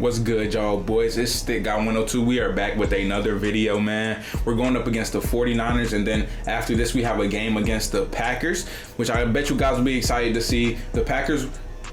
What's good, y'all boys? It's Stick Guy 102. We are back with another video, man. We're going up against the 49ers, and then after this we have a game against the Packers, which I bet you guys will be excited to see. The Packers,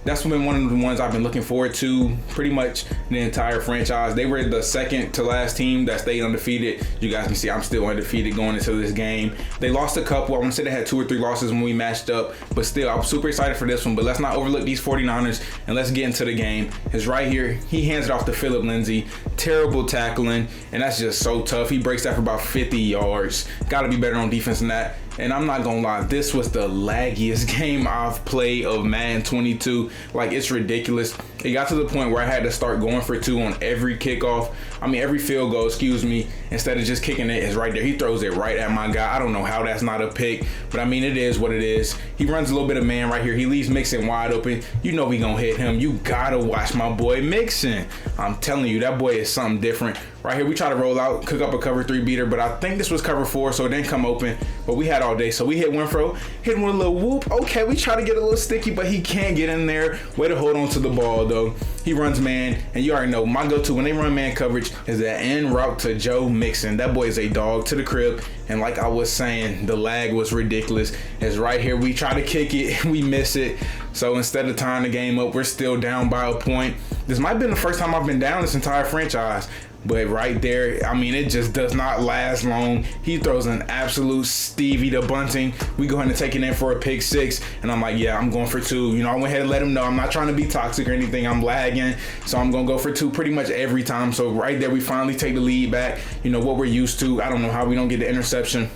that's been one of the ones I've been looking forward to pretty much the entire franchise. They were the second to last team that stayed undefeated. You guys can see I'm still undefeated going into this game. They lost a couple. I want to say they had 2 or 3 losses when we matched up, but still, I'm super excited for this one. But let's not overlook these 49ers, and let's get into the game. It's right here. He hands it off to Phillip Lindsay. Terrible tackling, and that's just so tough. He breaks that for about 50 yards. Got to be better on defense than that. And I'm not gonna lie, this was the laggiest game I've played of Madden 22. Like, it's ridiculous. It got to the point where I had to start going for 2 on every kickoff. Every field goal, instead of just kicking it. It's right there. He throws it right at my guy. I don't know how that's not a pick, but it is what it is. He runs a little bit of man right here. He leaves Mixon wide open. You know we gonna hit him. You gotta watch my boy Mixon. I'm telling you, that boy is something different. Right here, we try to roll out, cook up a cover 3 beater, but I think this was cover 4, so it didn't come open. But we had all day, so we hit Winfro, hit him with a little whoop. Okay, we try to get a little sticky, but he can't get in there. Way to hold on to the ball, though. He runs man, and you already know my go-to when they run man coverage is that end route to Joe Mixon. That boy is a dog to the crib, and like I was saying, the lag was ridiculous. It's right here. We try to kick it, we miss it. So instead of tying the game up, we're still down by a point. This might have been the first time I've been down this entire franchise. But right there, it just does not last long. He throws an absolute Stevie to Bunting. We go ahead and take it in for a pick 6. And I'm like, yeah, I'm going for 2. I went ahead and let him know I'm not trying to be toxic or anything. I'm lagging. So I'm going to go for 2 pretty much every time. So right there, we finally take the lead back. What we're used to. I don't know how we don't get the interception.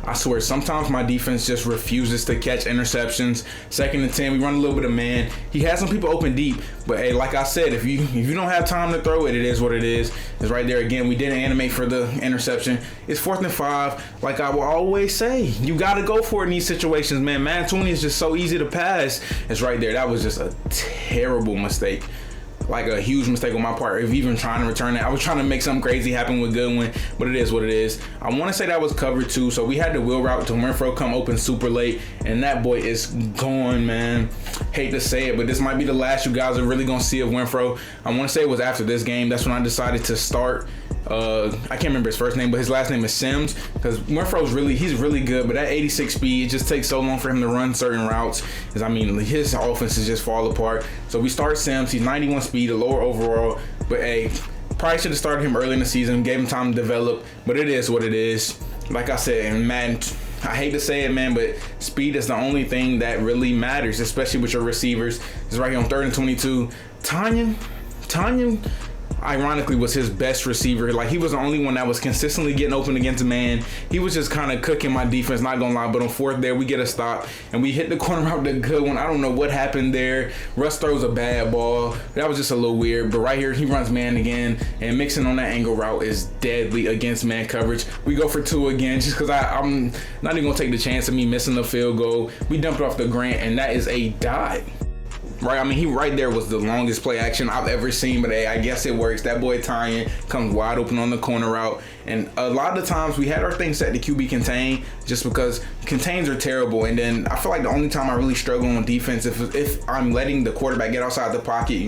I swear, sometimes my defense just refuses to catch interceptions. 2nd and 10, we run a little bit of man. He has some people open deep, but hey, like I said, if you don't have time to throw it, it is what it is. It's right there again. We didn't animate for the interception. It's 4th and 5. Like I will always say, you got to go for it in these situations, man. Madden 20 is just so easy to pass. It's right there. That was just a terrible mistake. Like a huge mistake on my part of even trying to return it. I was trying to make something crazy happen with Goodwin, but it is what it is. I want to say that was cover 2, so we had the wheel route to Winfro come open super late, and that boy is gone, man. Hate to say it, but this might be the last you guys are really going to see of Winfro. I want to say it was after this game. That's when I decided to start. I can't remember his first name, but his last name is Sims, because Winfro's he's really good, but that 86 speed, it just takes so long for him to run certain routes. His offenses just fall apart. So we start Sims. He's 91 speed, a lower overall, but hey, probably should have started him early in the season, gave him time to develop, but it is what it is. Like I said, and Madden, I hate to say it, man, but speed is the only thing that really matters, especially with your receivers. It's right here on 3rd and 22. Tanyan ironically was his best receiver. Like, he was the only one that was consistently getting open against man. He was just kind of cooking my defense, not gonna lie. But on 4th there, we get a stop and we hit the corner route, the good one. I don't know what happened there. Russ throws a bad ball. That was just a little weird. But right here, he runs man again, and Mixon on that angle route is deadly against man coverage. We go for 2 again, just because I'm not even gonna take the chance of me missing the field goal. We dumped it off the Grant, and that is a dot. Right, he right there was the longest play action I've ever seen, but hey, I guess it works. That boy Tyan comes wide open on the corner route, and a lot of the times we had our thing set to QB contain, just because contains are terrible. And then I feel like the only time I really struggle on defense if I'm letting the quarterback get outside the pocket,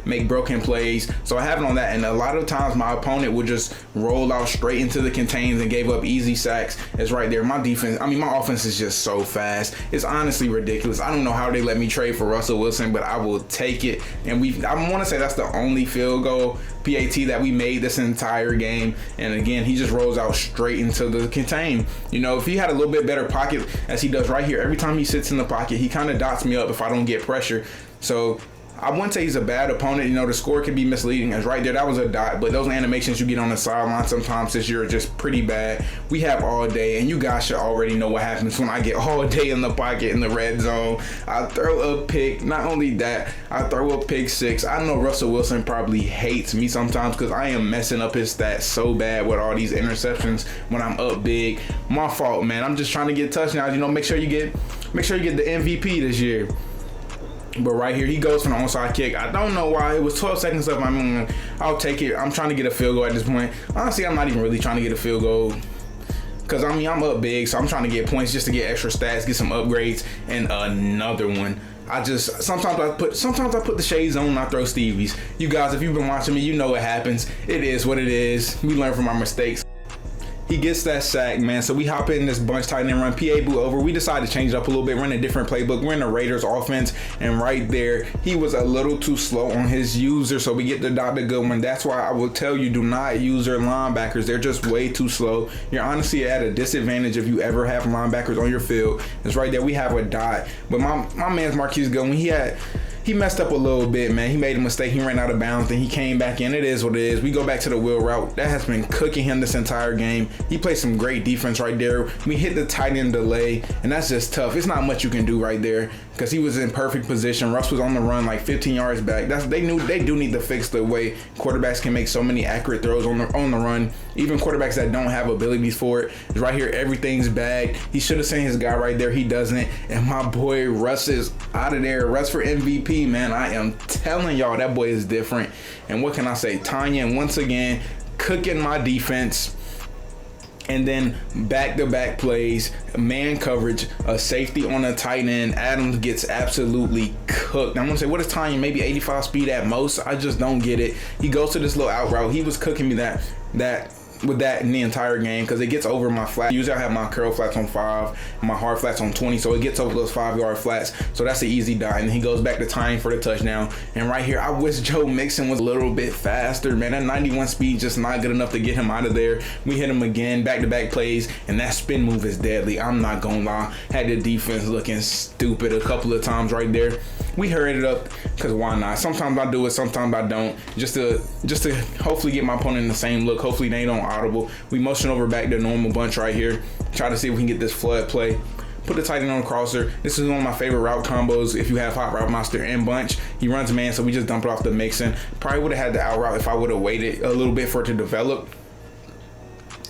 make broken plays. So I have it on that, and a lot of times my opponent would just roll out straight into the contains and gave up easy sacks. It's right there. My defense, my offense is just so fast. It's honestly ridiculous. I don't know how they let me trade for Russell Wilson, but I will take it. And I want to say that's the only field goal PAT that we made this entire game. And again, he just rolls out straight into the contain. If he had a little bit better pocket, as he does right here, every time he sits in the pocket, he kind of dots me up if I don't get pressure. So I wouldn't say he's a bad opponent. The score can be misleading. As right there, that was a dot. But those animations you get on the sideline sometimes this year are just pretty bad. We have all day, and you guys should already know what happens when I get all day in the pocket in the red zone. I throw a pick. Not only that, I throw a pick 6. I know Russell Wilson probably hates me sometimes because I am messing up his stats so bad with all these interceptions when I'm up big. My fault, man. I'm just trying to get touchdowns. Make sure you get the MVP this year. But right here, he goes for the onside kick. I don't know why. It was 12 seconds left. I'll take it. I'm trying to get a field goal at this point. Honestly, I'm not even really trying to get a field goal. Because, I'm up big, so I'm trying to get points just to get extra stats, get some upgrades, and another one. Sometimes I put the shades on and I throw Stevie's. You guys, if you've been watching me, you know what happens. It is what it is. We learn from our mistakes. He gets that sack, man. So we hop in this bunch tight end run. PA boot over. We decided to change it up a little bit, run a different playbook. We're in the Raiders offense, and right there, he was a little too slow on his user. So we get the dot to good one. That's why I will tell you, do not use your linebackers. They're just way too slow. You're honestly at a disadvantage if you ever have linebackers on your field. It's right there. We have a dot. But my man's Marquise Goodwin, he messed up a little bit, man. He made a mistake. He ran out of bounds, and he came back in. It is what it is. We go back to the wheel route. That has been cooking him this entire game. He played some great defense right there. We hit the tight end delay, and that's just tough. It's not much you can do right there because he was in perfect position. Russ was on the run like 15 yards back. They do need to fix the way quarterbacks can make so many accurate throws on the run. Even quarterbacks that don't have abilities for it. It's right here. Everything's bagged. He should have seen his guy right there. He doesn't. And my boy Russ is out of there. Russ for MVP, man. I am telling y'all, that boy is different. And what can I say? Tanya, once again, cooking my defense. And then back-to-back plays, man coverage, a safety on a tight end. Adams gets absolutely cooked. I'm going to say, what is Tanya? Maybe 85 speed at most? I just don't get it. He goes to this little out route. He was cooking me with that in the entire game because it gets over my flat. Usually I have my curl flats on 5, my hard flats on 20, so it gets over those 5-yard flats. So that's an easy dot. And he goes back to tying for the touchdown. And right here, I wish Joe Mixon was a little bit faster, man. That 91 speed just not good enough to get him out of there. We hit him again, back-to-back plays, and that spin move is deadly. I'm not gonna lie. Had the defense looking stupid a couple of times right there. We hurried it up because why not? Sometimes I do it, sometimes I don't. Just to hopefully get my opponent in the same look. Hopefully they don't audible. We motion over back to normal bunch right here. Try to see if we can get this flood play. Put the tight end on the crosser. This is one of my favorite route combos if you have hot route monster and bunch. He runs man, so we just dump it off the Mixon. Probably would have had the out route if I would have waited a little bit for it to develop.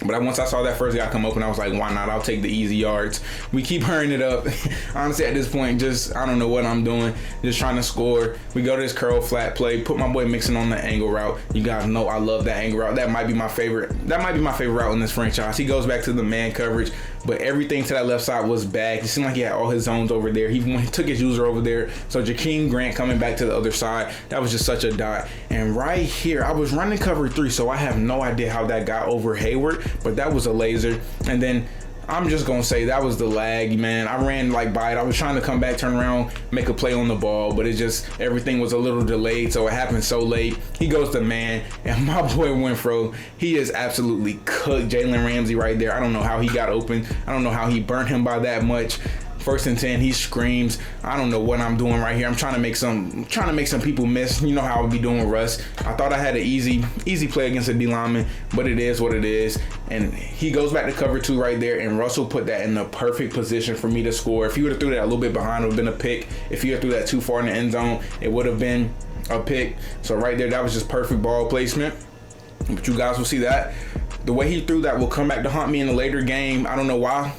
But once I saw that first guy come open, I was like, why not? I'll take the easy yards. We keep hurrying it up. Honestly, at this point, I don't know what I'm doing. Just trying to score. We go to this curl flat play. Put my boy Mixon on the angle route. You guys know I love that angle route. That might be my favorite route in this franchise. He goes back to the man coverage, but everything to that left side was back. It seemed like he had all his zones over there. He took his user over there. So Jakeem Grant coming back to the other side. That was just such a dot. And right here, I was running cover 3, so I have no idea how that got over Hayward. But that was a laser. And then I'm just going to say that was the lag, man. I ran by it. I was trying to come back, turn around, make a play on the ball, but everything was a little delayed, so it happened so late. He goes to man, and my boy Winfro, he is absolutely cooked. Jalen Ramsey right there. I don't know how he got open. I don't know how he burnt him by that much. 1st and 10, he screams. I don't know what I'm doing right here. I'm trying to make some people miss. You know how I'll be doing with Russ. I thought I had an easy play against a D lineman, but it is what it is. And he goes back to cover 2 right there, and Russell put that in the perfect position for me to score. If he would have threw that a little bit behind, it would have been a pick. If he would have threw that too far in the end zone, it would have been a pick. So right there, that was just perfect ball placement. But you guys will see that. The way he threw that will come back to haunt me in a later game. I don't know why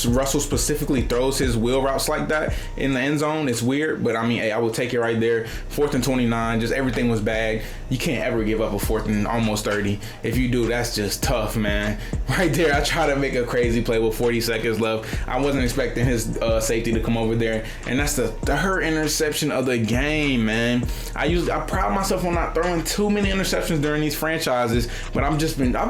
Russell specifically throws his wheel routes like that in the end zone. It's weird, but I mean, hey, I will take it right there. 4th and 29, just everything was bagged. You can't ever give up a 4th and almost 30. If you do, that's just tough, man. Right there, I try to make a crazy play with 40 seconds left. I wasn't expecting his safety to come over there, and that's the third interception of the game, man. I pride myself on not throwing too many interceptions during these franchises, but I've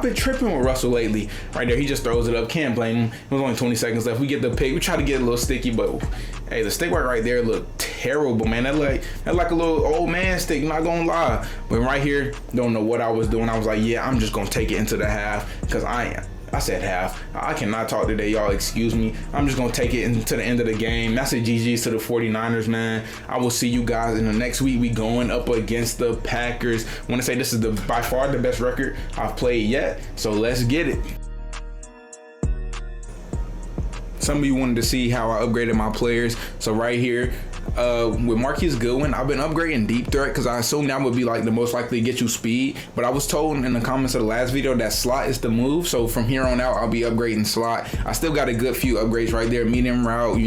been tripping with Russell lately. Right there, he just throws it up. Can't blame him. It was only 20 seconds left. We get the pick. We try to get a little sticky, but hey, the stick work right there looked terrible, man. That like a little old man stick, not gonna lie. But right here, don't know what I was doing. I was like, yeah, I'm just gonna take it into the half because I said half. I cannot talk today, y'all. Excuse me. I'm just going to take it into the end of the game. That's a GG's to the 49ers, man. I will see you guys in the next week. We going up against the Packers. I want to say this is by far the best record I've played yet. So let's get it. Some of you wanted to see how I upgraded my players. So right here, with Marquise Goodwin, I've been upgrading deep threat because I assumed that would be like the most likely to get you speed. But I was told in the comments of the last video that slot is the move. So from here on out, I'll be upgrading slot. I still got a good few upgrades right there. Medium route,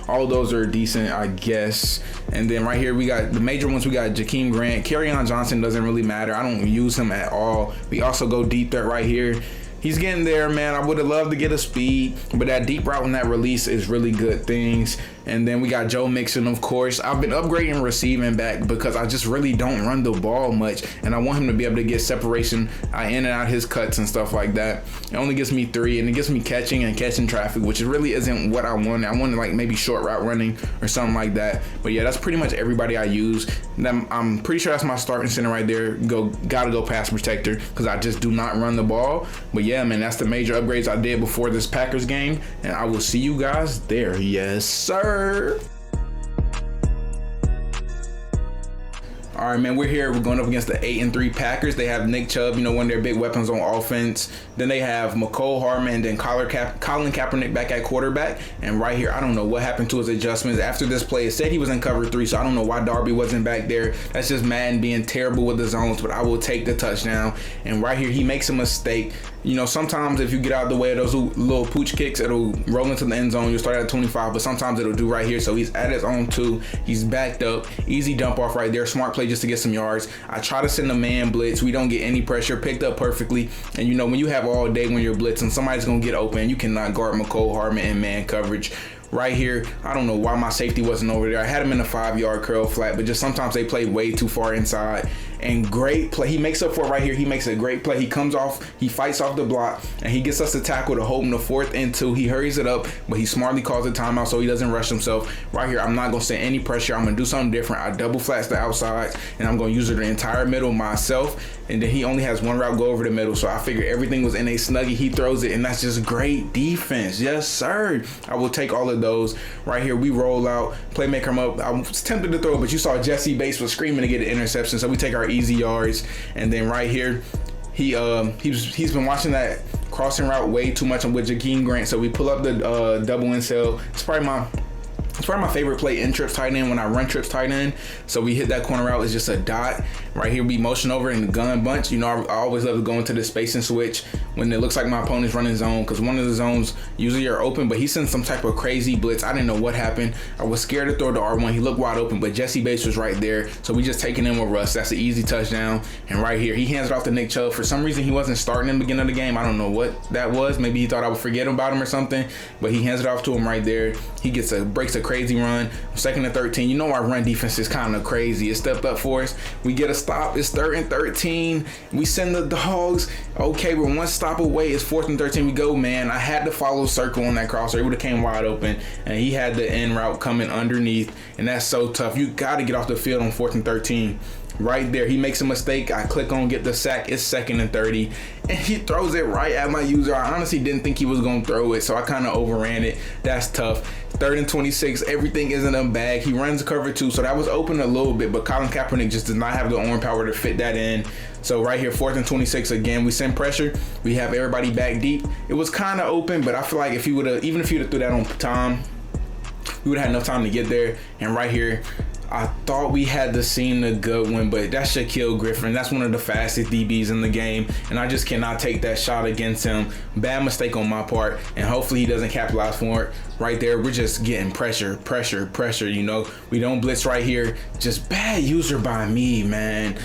all of those are decent, I guess. And then right here, we got the major ones. We got Jakeem Grant. Kerryon Johnson doesn't really matter. I don't use him at all. We also go deep threat right here. He's getting there, man. I would have loved to get a speed, but that deep route and that release is really good things. And then we got Joe Mixon, of course. I've been upgrading receiving back because I just really don't run the ball much, and I want him to be able to get separation in and out his cuts and stuff like that. It only gives me 3, and it gives me catching traffic, which really isn't what I wanted. I wanted like maybe short route running or something like that. But yeah, that's pretty much everybody I use. I'm pretty sure that's my starting center right there. Gotta go pass protector because I just do not run the ball. But yeah, man, that's the major upgrades I did before this Packers game, and I will see you guys there. Yes, sir. All right, man, we're here. We're going up against the 8-3 Packers. They have Nick Chubb, one of their big weapons on offense. Then they have McCole Hardman and then Colin Kaepernick back at quarterback. And right here, I don't know what happened to his adjustments. After this play, it said he was in cover 3, so I don't know why Darby wasn't back there. That's just Madden being terrible with the zones, but I will take the touchdown. And right here, he makes a mistake. Sometimes if you get out of the way of those little pooch kicks, it'll roll into the end zone. You'll start at 25, but sometimes it'll do right here. So he's at his own 2. He's backed up. Easy dump off right there. Smart play just to get some yards. I try to send a man blitz. We don't get any pressure. Picked up perfectly. And when you have all day when you're blitzing, somebody's going to get open. You cannot guard McCole Hardman in man coverage. Right here, I don't know why my safety wasn't over there. I had him in a 5-yard curl flat, but just sometimes they play way too far inside. And great play. He makes up for it right here. He makes a great play. He comes off, he fights off the block, and he gets us a tackle to hold him to 4th and 2. He hurries it up, but he smartly calls a timeout so he doesn't rush himself. Right here, I'm not going to send any pressure. I'm going to do something different. I double flats the outsides, and I'm going to use the entire middle myself. And then he only has one route go over the middle, so I figured everything was in a snuggie. He throws it, and that's just great defense. Yes, sir. I will take all of those. Right here, we roll out, playmaker him up. I was tempted to throw, but you saw Jesse Bates was screaming to get an interception, so we take our easy yards. And then right here, he's been watching that crossing route way too much with Jakeem Grant, so we pull up the double inside. It's probably my favorite play in trips tight end when I run trips tight end. So we hit that corner route. It's just a dot. Right here, we motion over in the gun bunch. I always love to go into the space and switch when it looks like my opponent's running zone, because one of the zones usually are open, but he sends some type of crazy blitz. I didn't know what happened. I was scared to throw the R1. He looked wide open, but Jesse Bates was right there. So we just taking him with Russ. That's an easy touchdown. And right here, he hands it off to Nick Chubb. For some reason, he wasn't starting in the beginning of the game. I don't know what that was. Maybe he thought I would forget about him or something, but he hands it off to him right there. He breaks a crazy run. 2nd and 13. Our run defense is kind of crazy. It stepped up for us. We get a stop. It's 3rd and 13. We send the dogs. Okay, we're one stop away. It's 4th and 13. We go, man. I had to follow circle on that crosser. It would have came wide open, and he had the end route coming underneath, and that's so tough. You got to get off the field on 4th and 13. Right there, he makes a mistake. I click on get the sack. It's 2nd and 30, and he throws it right at my user. I honestly didn't think he was going to throw it, so I kind of overran it. That's tough. 3rd and 26. Everything is in a bag. He runs cover 2, so that was open a little bit, but Colin Kaepernick just does not have the arm power to fit that in. So right here, 4th and 26 again. We send pressure. We have everybody back deep. It was kind of open, but I feel like if he would have, even if he would have threw that on time, we would have had enough time to get there. And right here, I thought we had the seam a good one, but that's Shaquille Griffin. That's one of the fastest DBs in the game, and I just cannot take that shot against him. Bad mistake on my part, and hopefully he doesn't capitalize for it. Right there, we're just getting pressure. We don't blitz right here. Just bad user by me, man.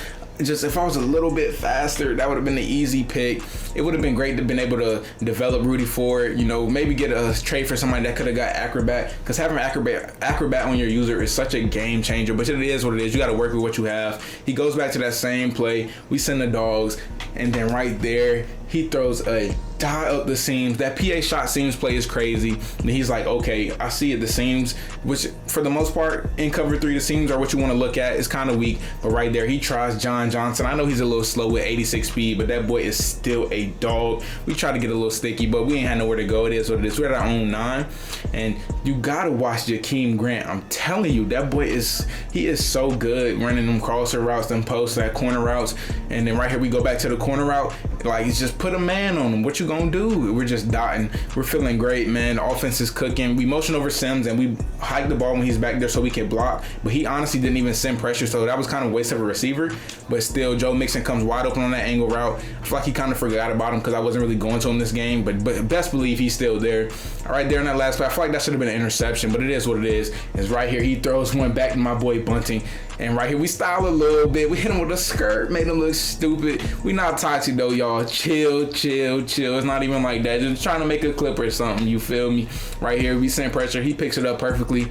Just if I was a little bit faster, that would have been an easy pick. It would have been great to have been able to develop Rudy Ford, maybe get a trade for somebody that could have got Acrobat, because having Acrobat on your user is such a game changer, but it is what it is. You got to work with what you have. He goes back to that same play. We send the dogs, and then right there, he throws a dot up the seams. That PA shot seams play is crazy. And he's like, okay, I see it. The seams, which for the most part in cover 3, the seams are what you want to look at. It's kind of weak, but right there, he tries John Johnson. I know he's a little slow with 86 speed, but that boy is still a dog. We try to get a little sticky, but we ain't had nowhere to go. It is what it is. We're at our own 9, and you gotta watch Jakeem Grant. I'm telling you, that boy is so good running them crosser routes, them posts, that corner routes. And then right here, we go back to the corner route. Like, it's just put a man on him. What you gonna do? We're just dotting. We're feeling great, man. The offense is cooking. We motion over Sims, and we hike the ball when he's back there so we can block. But he honestly didn't even send pressure, so that was kind of a waste of a receiver. But still, Joe Mixon comes wide open on that angle route. I feel like he kind of forgot about him because I wasn't really going to him this game. But best believe he's still there. Right there in that last play, I feel like that should have been an interception, but it is what it is. It's right here. He throws one back to my boy Bunting. And right here, we style a little bit. We hit him with a skirt, made him look stupid. We not toxic though, y'all. y'all. Chill. It's not even like that. Just trying to make a clip or something. You feel me? Right here, we send pressure. He picks it up perfectly.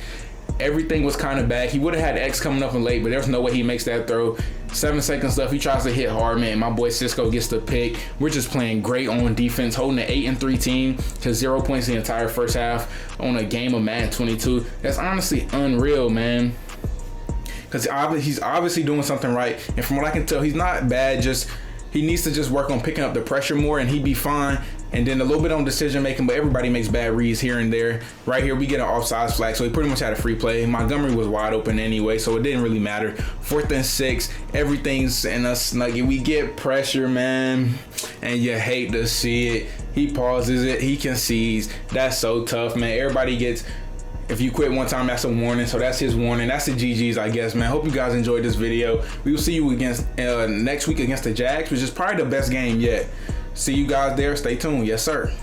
Everything was kind of bad. He would have had X coming up and late, but there's no way he makes that throw. 7 seconds left. He tries to hit hard, man. My boy Cisco gets the pick. We're just playing great on defense, holding an 8-3 team to 0 points the entire first half on a game of Madden 22. That's honestly unreal, man. Because he's obviously doing something right. And from what I can tell, he's not bad. He needs to just work on picking up the pressure more and he'd be fine. And then a little bit on decision making, but everybody makes bad reads here and there. Right here, we get an offsides flag, so he pretty much had a free play. Montgomery was wide open anyway, so it didn't really matter. 4th and 6, everything's in a snuggie. We get pressure, man, and you hate to see it. He pauses it, he concedes. That's so tough, man. Everybody gets, if you quit one time, that's a warning. So that's his warning. That's the GG's, I guess, man. Hope you guys enjoyed this video. We will see you against next week against the Jags, which is probably the best game yet. See you guys there. Stay tuned. Yes, sir.